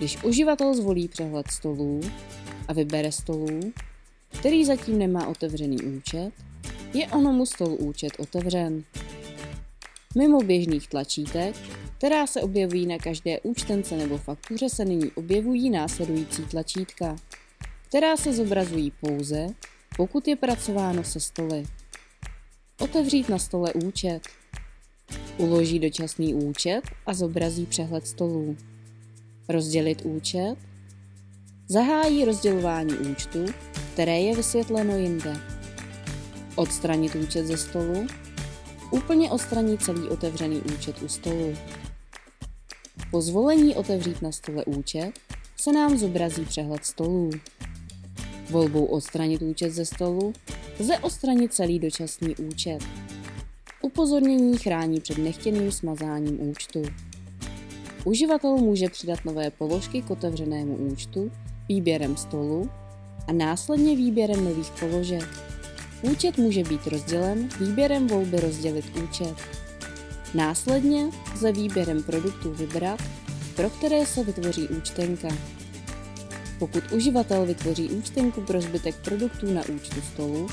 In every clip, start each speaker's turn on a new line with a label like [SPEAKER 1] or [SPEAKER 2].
[SPEAKER 1] Když uživatel zvolí přehled stolů a vybere stolů, který zatím nemá otevřený účet, je onomu stolu účet otevřen. Mimo běžných tlačítek, která se objevují na každé účtence nebo faktuře, se nyní objevují následující tlačítka, která se zobrazují pouze, pokud je pracováno se stoly. Otevřít na stole účet. Uloží dočasný účet a zobrazí přehled stolů. Rozdělit účet. Zahájí rozdělování účtu, které je vysvětleno jinde. Odstranit účet ze stolu. Úplně odstranit celý otevřený účet u stolu. Po zvolení otevřít na stole účet se nám zobrazí přehled stolů. Volbou odstranit účet ze stolu lze odstranit celý dočasný účet. Upozornění chrání před nechtěným smazáním účtu. Uživatel může přidat nové položky k otevřenému účtu výběrem stolu a následně výběrem nových položek. Účet může být rozdělen výběrem volby rozdělit účet. Následně lze výběrem produktů vybrat, pro které se vytvoří účtenka. Pokud uživatel vytvoří účtenku pro zbytek produktů na účtu stolu,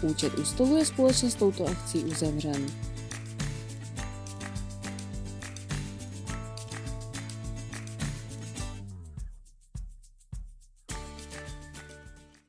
[SPEAKER 1] účet u stolu je společně s touto akcí uzavřen.